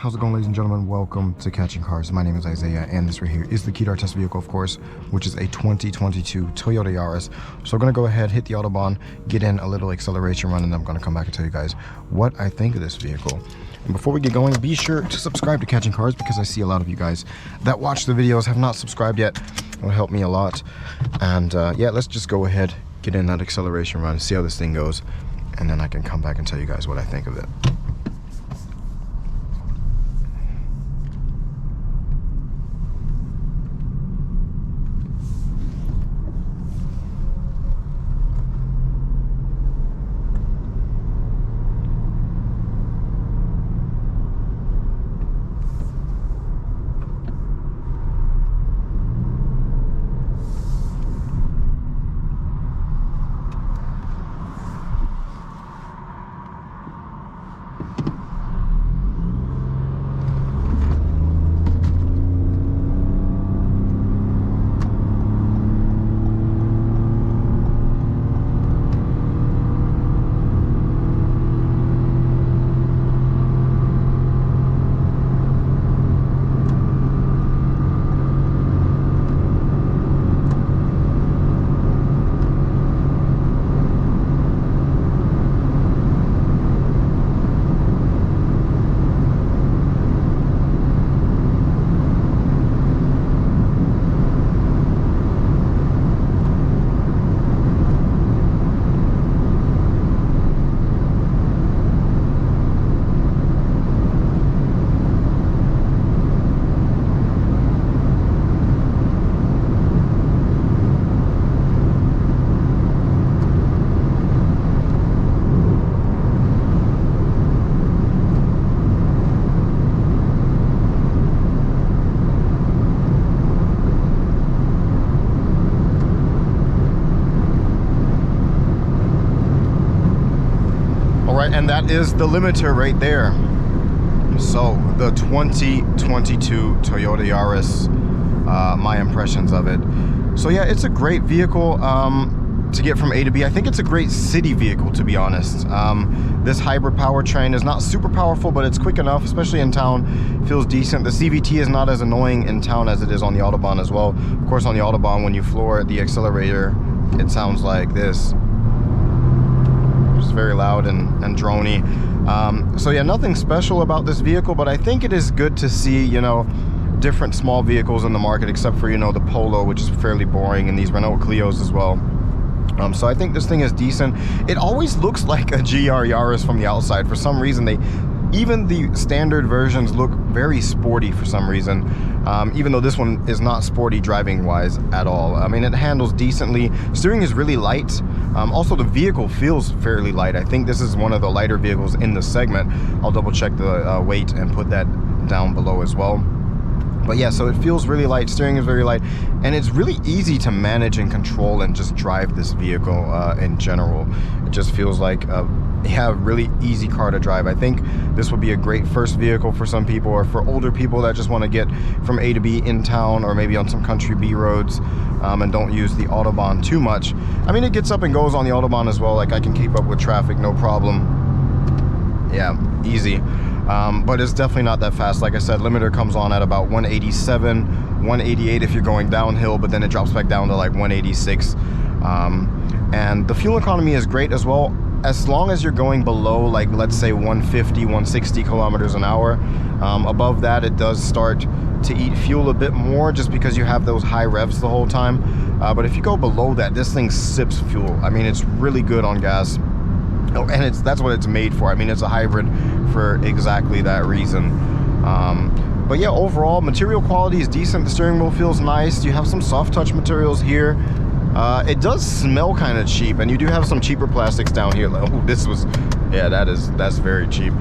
how's it going, ladies and gentlemen? Welcome to Catching Cars. My name is Isaiah, and this right here is the key to our test vehicle, of course, which is a 2022 Toyota Yaris. So we're gonna go ahead, hit the Autobahn, get in a little acceleration run, and I'm gonna come back and tell you guys what I think of this vehicle. And before we get going, be sure to subscribe to Catching Cars, because I see a lot of you guys that watch the videos have not subscribed yet. It will help me a lot. And yeah, let's just go ahead, get in that acceleration run, see how this thing goes, and then I can come back and tell you guys what I think of it. And that is the limiter right there. So the 2022 Toyota Yaris, my impressions of it. So yeah, it's a great vehicle to get from A to B. I think it's a great city vehicle, to be honest. This hybrid powertrain is not super powerful, but it's quick enough, especially in town. Feels decent. The CVT is not as annoying in town as it is on the Autobahn as well. Of course, on the Autobahn, when you floor the accelerator, it sounds like this. It's very loud and droney. So yeah, nothing special about this vehicle, but I think it is good to see, you know, different small vehicles in the market, except for, you know, the Polo, which is fairly boring, and these Renault Clios as well. So I think this thing is decent. It always looks like a GR Yaris from the outside. For some reason, even the standard versions look very sporty for some reason, even though this one is not sporty driving wise at all. I mean, it handles decently. Steering is really light. Also, the vehicle feels fairly light. I think this is one of the lighter vehicles in the segment. I'll double check the weight and put that down below as well. But yeah, so it feels really light, steering is very light, and it's really easy to manage and control and just drive this vehicle in general. It just feels like yeah, really easy car to drive. I think this would be a great first vehicle for some people, or for older people that just want to get from A to B in town, or maybe on some country B roads, and don't use the Autobahn too much. I mean, it gets up and goes on the Autobahn as well. Like, I can keep up with traffic, no problem. Yeah, easy. But it's definitely not that fast. Like I said, limiter comes on at about 187, 188 if you're going downhill, but then it drops back down to like 186. And the fuel economy is great as well, as long as you're going below, like, let's say 150, 160 kilometers an hour. Above that, it does start to eat fuel a bit more, just because you have those high revs the whole time. But if you go below that, this thing sips fuel. I mean, it's really good on gas. Oh, and that's what it's made for. I mean, it's a hybrid for exactly that reason. But yeah, overall, material quality is decent. The steering wheel feels nice. You have some soft touch materials here. It does smell kind of cheap, and you do have some cheaper plastics down here. Oh, this was, yeah, that's very cheap.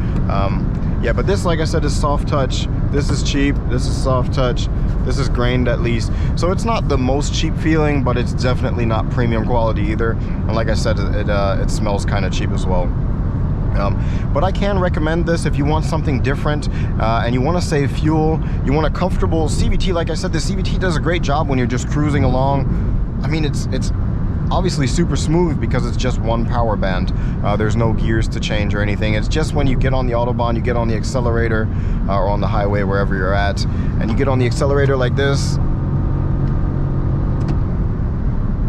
Yeah, but this, like I said, is soft touch. This is cheap. This is soft touch. This is grained at least. So it's not the most cheap feeling, but it's definitely not premium quality either. And like I said, it smells kind of cheap as well. But I can recommend this if you want something different and you want to save fuel, you want a comfortable CVT. Like I said, the CVT does a great job when you're just cruising along. I mean, it's obviously super smooth because it's just one power band. There's no gears to change or anything. It's just when you get on the Autobahn, you get on the accelerator or on the highway, wherever you're at, and you get on the accelerator like this.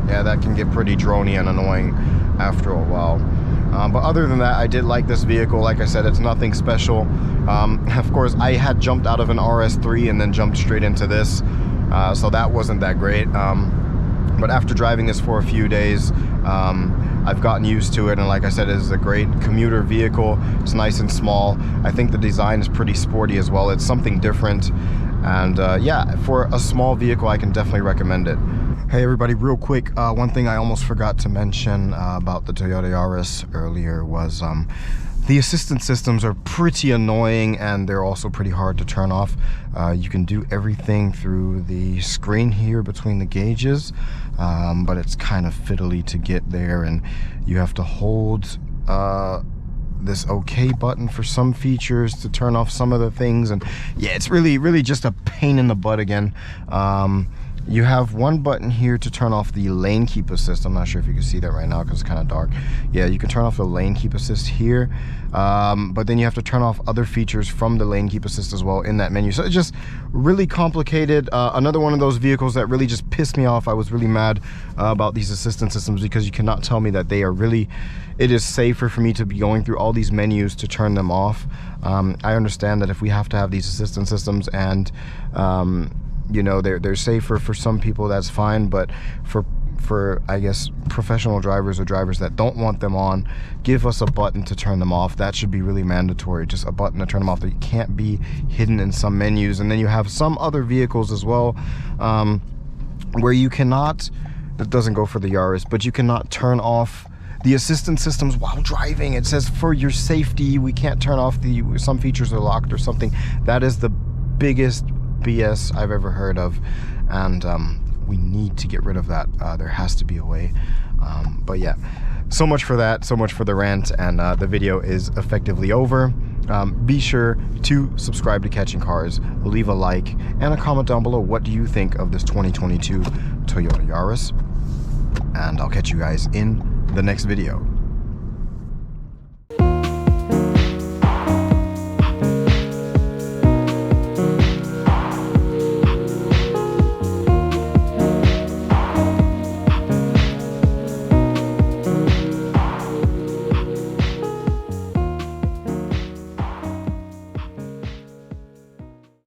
Yeah, that can get pretty drony and annoying after a while. But other than that, I did like this vehicle. Like I said, it's nothing special. Of course, I had jumped out of an RS3 and then jumped straight into this, so that wasn't that great. But after driving this for a few days, I've gotten used to it, and like I said, it is a great commuter vehicle. It's nice and small. I think the design is pretty sporty as well. It's something different, and yeah, for a small vehicle, I can definitely recommend it. Hey everybody, real quick, one thing I almost forgot to mention about the Toyota Yaris earlier was the assistance systems are pretty annoying, and they're also pretty hard to turn off. You can do everything through the screen here between the gauges, but it's kind of fiddly to get there, and you have to hold this OK button for some features to turn off some of the things, and yeah, it's really just a pain in the butt again. You have one button here to turn off the lane keep assist. I'm not sure if you can see that right now because it's kind of dark. Yeah, you can turn off the lane keep assist here, but then you have to turn off other features from the lane keep assist as well in that menu. So it's just really complicated. Another one of those vehicles that really just pissed me off. I was really mad about these assistance systems because you cannot tell me that they are really, it is safer for me to be going through all these menus to turn them off. I understand that if we have to have these assistance systems and you know, they're safer for some people, that's fine, but for I guess professional drivers or drivers that don't want them on, give us a button to turn them off. That should be really mandatory, just a button to turn them off. That can't be hidden in some menus. And then you have some other vehicles as well where you cannot, that doesn't go for the Yaris, but you cannot turn off the assistance systems while driving. It says for your safety we can't turn off some features are locked or something. That is the biggest BS I've ever heard of, and we need to get rid of that. There has to be a way, but yeah, so much for that, so much for the rant, and the video is effectively over. Be sure to subscribe to Catching Cars, leave a like and a comment down below. What do you think of this 2022 Toyota Yaris? And I'll catch you guys in the next video.